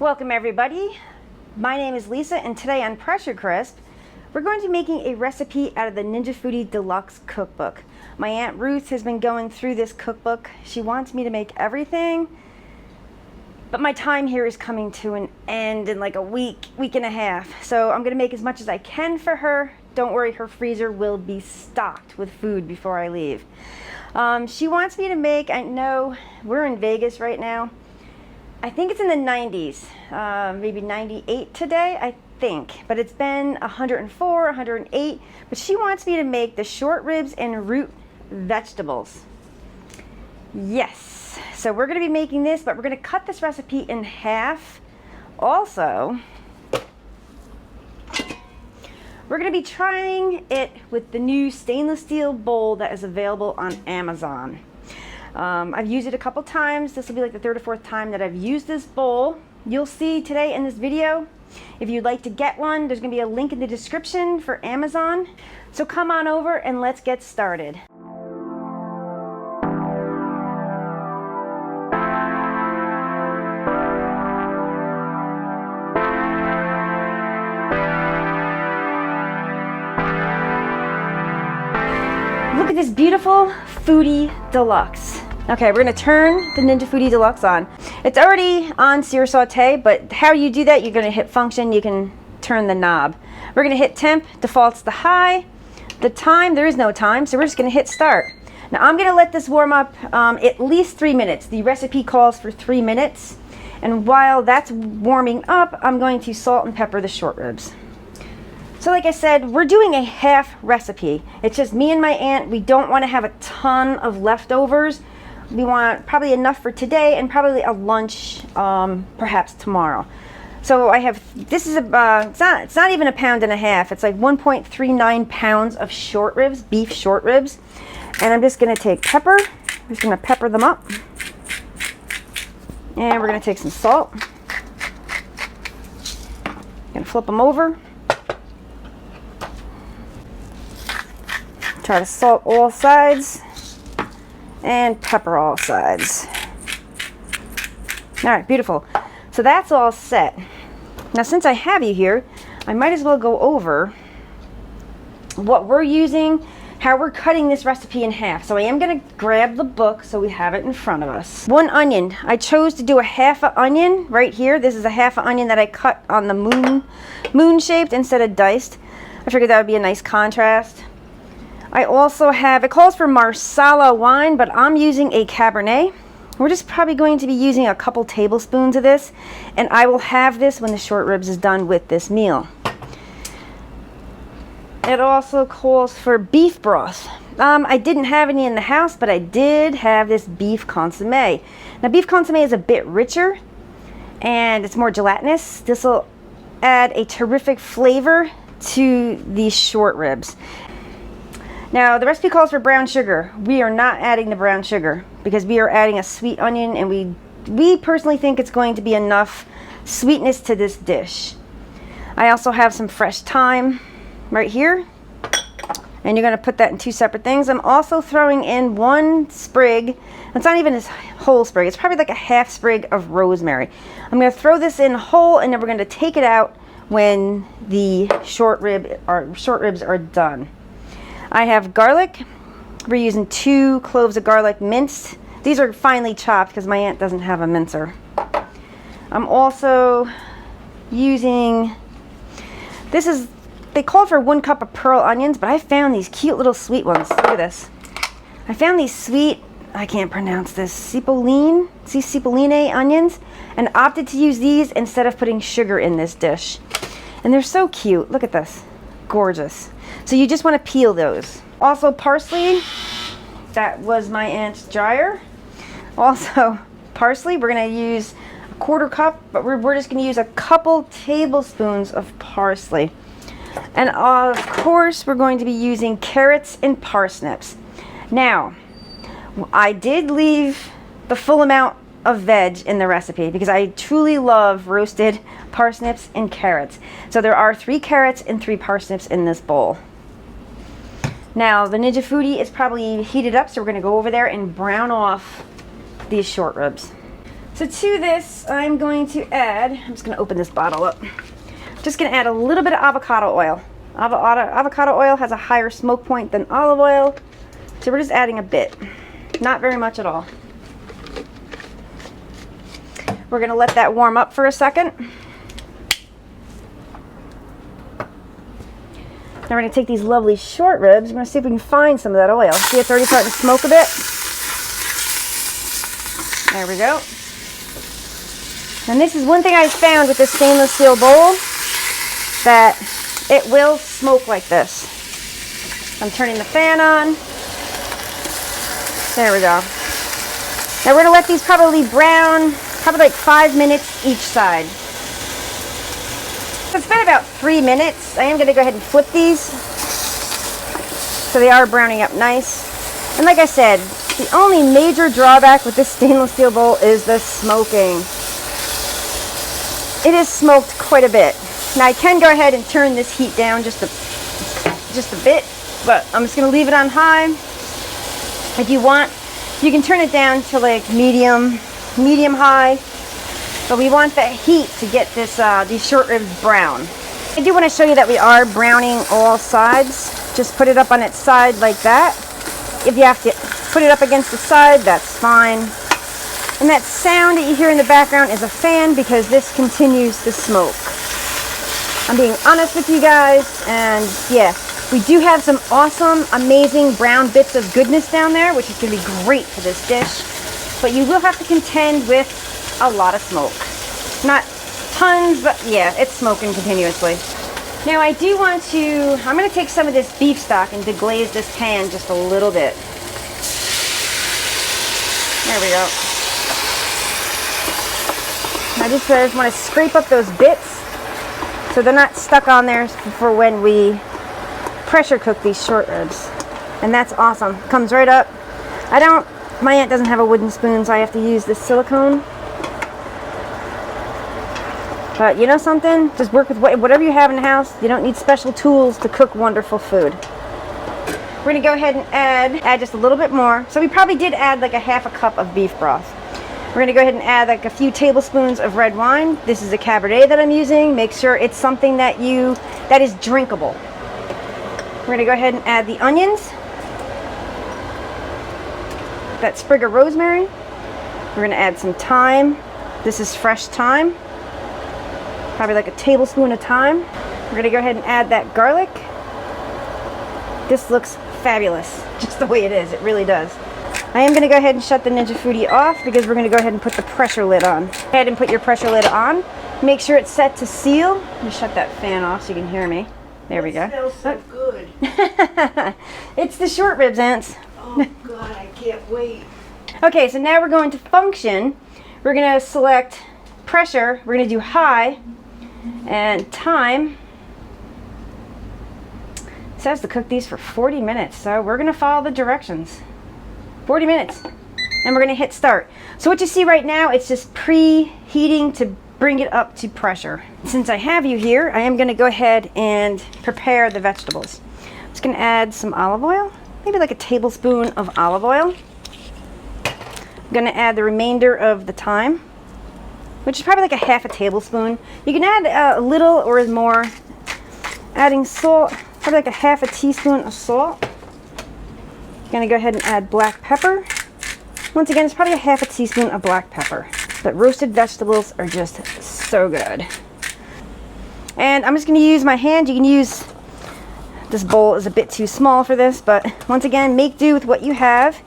Welcome everybody. My name is Lisa and today on Pressure Crisp, we're going to be making a recipe out of the Ninja Foodi Deluxe Cookbook. My Aunt Ruth has been going through this cookbook. She wants me to make everything, but my time here is coming to an end in like a week and a half. So I'm going to make as much as I can for her. Don't worry, her freezer will be stocked with food before I leave. She wants me to make, I know we're in Vegas right now. I think it's in the 90s, maybe 98 today, I think. But it's been 104, 108. But she wants me to make the short ribs and root vegetables. Yes, so we're gonna be making this, but we're gonna cut this recipe in half. Also, we're gonna be trying it with the new stainless steel bowl that is available on Amazon. I've used it a couple times. This will be like the third or fourth time that I've used this bowl. You'll see today in this video. If you'd like to get one, there's going to be a link in the description for Amazon. So come on over and let's get started. Look at this beautiful Foodi Deluxe. Okay, we're gonna turn the Ninja Foodi Deluxe on. It's already on sear saute, but how you do that, you're gonna hit function, you can turn the knob. We're gonna hit temp, defaults to high. The time, there is no time, so we're just gonna hit start. Now I'm gonna let this warm up at least 3 minutes. The recipe calls for 3 minutes. And while that's warming up, I'm going to salt and pepper the short ribs. So like I said, we're doing a half recipe. It's just me and my aunt. We don't want to have a ton of leftovers. We want probably enough for today and probably a lunch perhaps tomorrow. So I have, this is it's not even a pound and a half. It's like 1.39 pounds of short ribs, beef short ribs. And I'm just going to take pepper. I'm just going to pepper them up. And we're going to take some salt. Going to flip them over. Try to salt all sides and pepper all sides. All right, beautiful. So that's all set. Now since I have you here, I might as well go over what we're using, how we're cutting this recipe in half. So I am gonna grab the book so we have it in front of us. 1 onion. I chose to do a half an onion right here. This is a half an onion that I cut on the moon shaped instead of diced. I figured that would be a nice contrast. I also have, it calls for Marsala wine, but I'm using a Cabernet. We're just probably going to be using a couple tablespoons of this, and I will have this when the short ribs is done with this meal. It also calls for beef broth. I didn't have any in the house, but I did have this beef consommé. Now beef consommé is a bit richer, and it's more gelatinous. This will add a terrific flavor to these short ribs. Now, the recipe calls for brown sugar. We are not adding the brown sugar because we are adding a sweet onion, and we personally think it's going to be enough sweetness to this dish. I also have some fresh thyme right here, and you're going to put that in 2 separate things. I'm also throwing in 1 sprig. It's not even a whole sprig. It's probably like a half sprig of rosemary. I'm going to throw this in whole, and then we're going to take it out when the short ribs are done. I have garlic. We're using 2 cloves of garlic minced. These are finely chopped because my aunt doesn't have a mincer. I'm also using, they called for 1 cup of pearl onions, but I found these cute little sweet ones. Look at this. I found these sweet, I can't pronounce this, cipollini onions, and opted to use these instead of putting sugar in this dish. And they're so cute. Look at this. Gorgeous. So you just want to peel those. Also parsley, that was my aunt's dryer. Also parsley, we're going to use a 1/4 cup, but we're just going to use a couple tablespoons of parsley. And of course we're going to be using carrots and parsnips. Now, I did leave the full amount of veg in the recipe because I truly love roasted parsnips and carrots. So there are 3 carrots and 3 parsnips in this bowl. Now the Ninja Foodi is probably heated up, so we're going to go over there and brown off these short ribs. So to this, I'm going to add, I'm just going to open this bottle up. Just going to add a little bit of avocado oil. Avocado oil has a higher smoke point than olive oil, so we're just adding a bit. Not very much at all. We're going to let that warm up for a second. Now we're going to take these lovely short ribs. We're going to see if we can find some of that oil. See, it's already starting to smoke a bit. There we go. And this is one thing I found with this stainless steel bowl, that it will smoke like this. I'm turning the fan on. There we go. Now we're going to let these probably brown, probably like 5 minutes each side. So it's been about 3 minutes. I am going to go ahead and flip these so they are browning up nice. And like I said, the only major drawback with this stainless steel bowl is the smoking. It is smoked quite a bit. Now I can go ahead and turn this heat down just a bit, but I'm just going to leave it on high. If you want, you can turn it down to like medium high, but we want that heat to get this these short ribs brown. I do want to show you that we are browning all sides. Just put it up on its side like that. If you have to put it up against the side, that's fine. And that sound that you hear in the background is a fan because this continues to smoke. I'm being honest with you guys, and yeah, we do have some awesome, amazing brown bits of goodness down there, which is going to be great for this dish. But you will have to contend with a lot of smoke. Not tons, but yeah, it's smoking continuously. Now I do want to, I'm going to take some of this beef stock and deglaze this pan just a little bit. There we go. I just want to scrape up those bits so they're not stuck on there for when we pressure cook these short ribs. And that's awesome. Comes right up. My aunt doesn't have a wooden spoon, so I have to use this silicone. But you know something? Just work with whatever you have in the house. You don't need special tools to cook wonderful food. We're going to go ahead and add just a little bit more. So we probably did add like a half a cup of beef broth. We're going to go ahead and add like a few tablespoons of red wine. This is a Cabernet that I'm using. Make sure it's something that is drinkable. We're going to go ahead and add the onions, that sprig of rosemary. We're going to add some thyme. This is fresh thyme, probably like a tablespoon of thyme. We're going to go ahead and add that garlic. This looks fabulous, just the way it is. It really does. I am going to go ahead and shut the Ninja Foodi off because we're going to go ahead and put the pressure lid on. Go ahead and put your pressure lid on. Make sure it's set to seal. Let me shut that fan off so you can hear me. There we go. It smells so good. It's the short ribs, Ants. Oh God, I can't wait. Okay, so now we're going to function. We're going to select pressure. We're going to do high and time. It says to cook these for 40 minutes, so we're going to follow the directions. 40 minutes, and we're going to hit start. So what you see right now, it's just preheating to bring it up to pressure. Since I have you here, I am going to go ahead and prepare the vegetables. I'm just going to add some olive oil, maybe like a tablespoon of olive oil. I'm going to add the remainder of the thyme, which is probably like a half a tablespoon. You can add a little or more. Adding salt, probably like a half a teaspoon of salt. Going to go ahead and add black pepper. Once again, it's probably a half a teaspoon of black pepper. But roasted vegetables are just so good. And I'm just going to use my hand. You can use, this bowl is a bit too small for this, but once again, make do with what you have.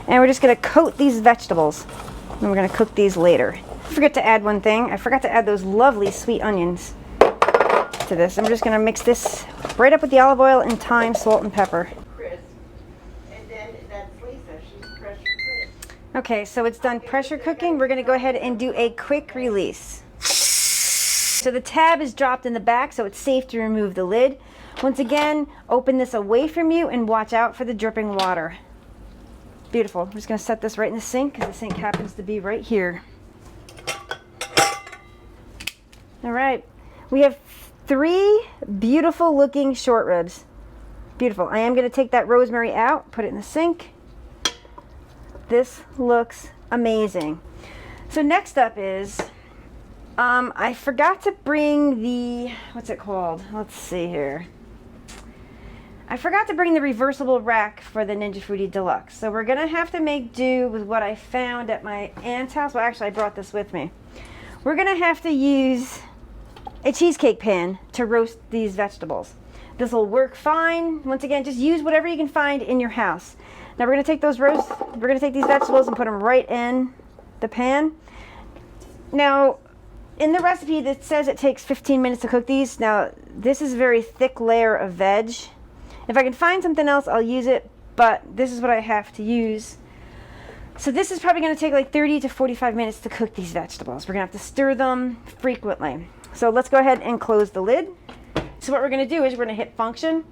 And we're just going to coat these vegetables. And we're going to cook these later. I forgot to add one thing. I forgot to add those lovely sweet onions to this. I'm just going to mix this right up with the olive oil and thyme, salt, and pepper. Okay, so it's done pressure cooking. We're going to go ahead and do a quick release. So the tab is dropped in the back, so it's safe to remove the lid. Once again, open this away from you and watch out for the dripping water. Beautiful. I'm just going to set this right in the sink because the sink happens to be right here. All right, we have 3 beautiful looking short ribs. Beautiful. I am going to take that rosemary out, put it in the sink. This looks amazing. So next up is, I forgot to bring the, what's it called? Let's see here. I forgot to bring the reversible rack for the Ninja Foodi Deluxe. So we're going to have to make do with what I found at my aunt's house. Well, actually, I brought this with me. We're going to have to use a cheesecake pan to roast these vegetables. This will work fine. Once again, just use whatever you can find in your house. Now we're going to take we're going to take these vegetables and put them right in the pan. Now, in the recipe that says it takes 15 minutes to cook these. Now, this is a very thick layer of veg. If I can find something else, I'll use it, but this is what I have to use. So this is probably going to take like 30 to 45 minutes to cook these vegetables. We're going to have to stir them frequently. So let's go ahead and close the lid. So what we're going to do is we're going to hit function.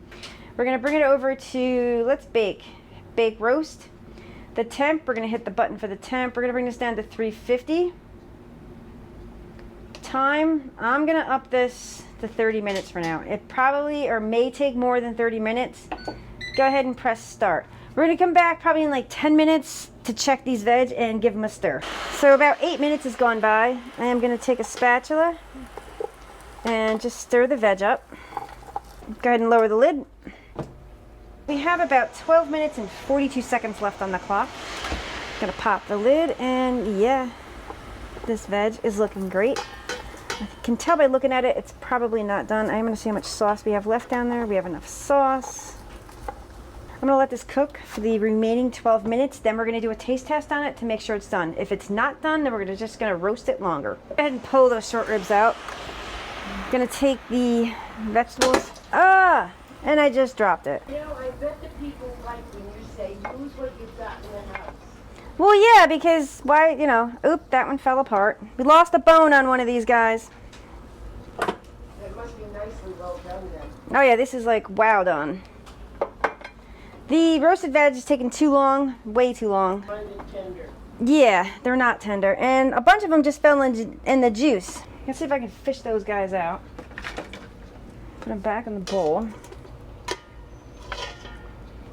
We're going to bring it over to, let's bake roast. The temp, we're going to hit the button for the temp. We're going to bring this down to 350. Time, I'm going to up this to 30 minutes for now. It probably or may take more than 30 minutes. Go ahead and press start. We're going to come back probably in like 10 minutes to check these veg and give them a stir. So about 8 minutes has gone by. I am going to take a spatula and just stir the veg up. Go ahead and lower the lid. We have about 12 minutes and 42 seconds left on the clock. Gonna pop the lid, and yeah, this veg is looking great. I can tell by looking at it, it's probably not done. I'm gonna see how much sauce we have left down there. We have enough sauce. I'm gonna let this cook for the remaining 12 minutes. Then we're gonna do a taste test on it to make sure it's done. If it's not done, then we're just gonna roast it longer. Go ahead and pull those short ribs out. Gonna take the vegetables. And I just dropped it. You know, I bet the people like when you say, use what you've got in the house. Well, yeah, because why, you know, oop, that one fell apart. We lost a bone on one of these guys. It must be nicely well done then. Oh yeah, this is like wow done. The roasted veg is taking too long, way too long. Find it tender. Yeah, they're not tender. And a bunch of them just fell in the juice. Let's see if I can fish those guys out. Put them back in the bowl.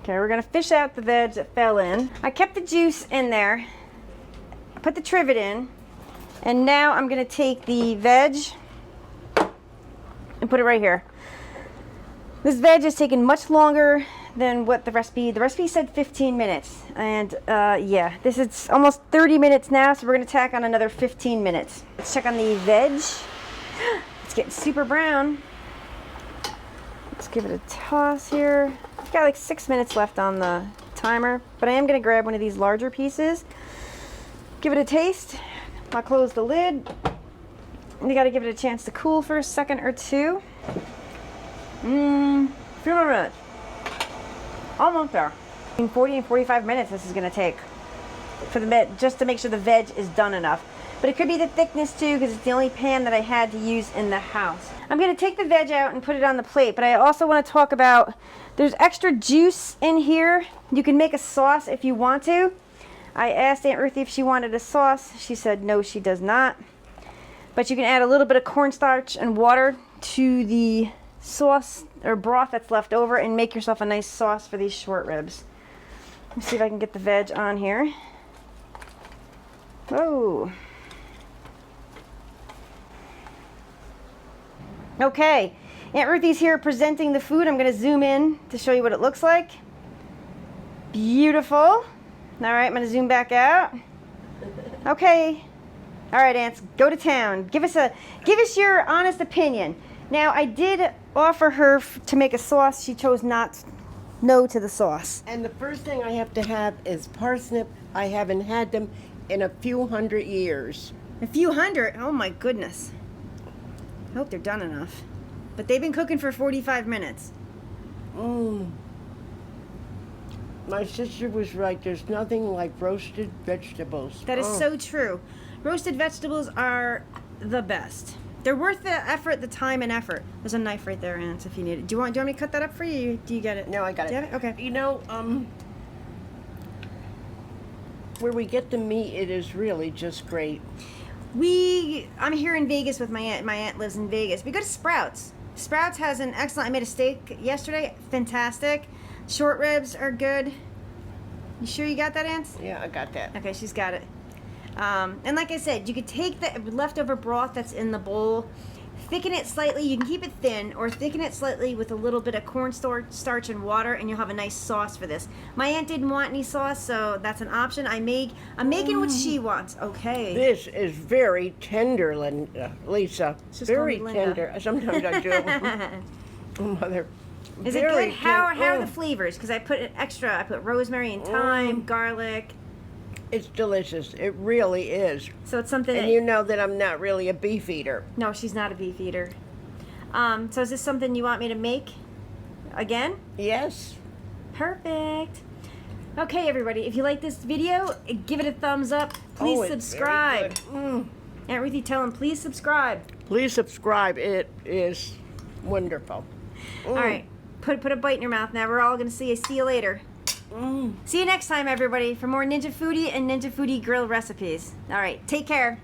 Okay, we're gonna fish out the veg that fell in. I kept the juice in there, put the trivet in, and now I'm gonna take the veg and put it right here. This veg is taking much longer than what the recipe said 15 minutes. And yeah, this is almost 30 minutes now, so we're gonna tack on another 15 minutes. Let's check on the veg. It's getting super brown. Let's give it a toss here. I've got like 6 minutes left on the timer, but I am going to grab one of these larger pieces. Give it a taste. I'll close the lid. You got to give it a chance to cool for a second or two. Few more minutes. Almost there. Between 40 and 45 minutes this is going to take for the veg, just to make sure the veg is done enough. But it could be the thickness too, because it's the only pan that I had to use in the house. I'm going to take the veg out and put it on the plate, but I also want to talk about, there's extra juice in here. You can make a sauce if you want to. I asked Aunt Ruth if she wanted a sauce. She said no, she does not. But you can add a little bit of cornstarch and water to the sauce or broth that's left over and make yourself a nice sauce for these short ribs. Let me see if I can get the veg on here. Whoa. Okay, Aunt Ruthie's here presenting the food. I'm going to zoom in to show you what it looks like. Beautiful. All right, I'm going to zoom back out. Okay. All right, Aunts, go to town. Give us your honest opinion. Now, I did offer her to make a sauce. She chose no to the sauce. And the first thing I have to have is parsnip. I haven't had them in a few hundred years. A few hundred? Oh my goodness. I hope they're done enough. But they've been cooking for 45 minutes. My sister was right. There's nothing like roasted vegetables. That is so true. Roasted vegetables are the best. They're worth the effort, the time and effort. There's a knife right there, Aunts, if you need it. Do you want me to cut that up for you? Do you get it? No, I got it. Do you have it? Okay. You know, where we get the meat, it is really just great. I'm here in Vegas with my aunt. My aunt lives in Vegas. We go to Sprouts. Sprouts has an excellent, I made a steak yesterday. Fantastic. Short ribs are good. You sure you got that, Aunts? Yeah, I got that. Okay, she's got it. And like I said, you could take the leftover broth that's in the bowl, thicken it slightly. You can keep it thin or thicken it slightly with a little bit of cornstarch and water, and you'll have a nice sauce for this. My aunt didn't want any sauce, so that's an option. I'm making what she wants. Okay. This is very tender, Lisa. Just Very call me Linda. tender. Sometimes I do. Oh, Mother. Is it Very good? How are the ten- flavors? Because I put it extra. I put rosemary and thyme, garlic. It's delicious. It really is. So it's something And that you know that I'm not really a beef eater. No, she's not a beef eater. So is this something you want me to make again? Yes. Perfect. Okay, everybody. If you like this video, give it a thumbs up. Please Oh, it's very subscribe. good. Aunt Ruthie, tell them please subscribe. Please subscribe. It is wonderful. All right. Put a bite in your mouth now. We're all going to see you later. See you next time, everybody, for more Ninja Foodie and Ninja Foodie grill recipes. All right. Take care.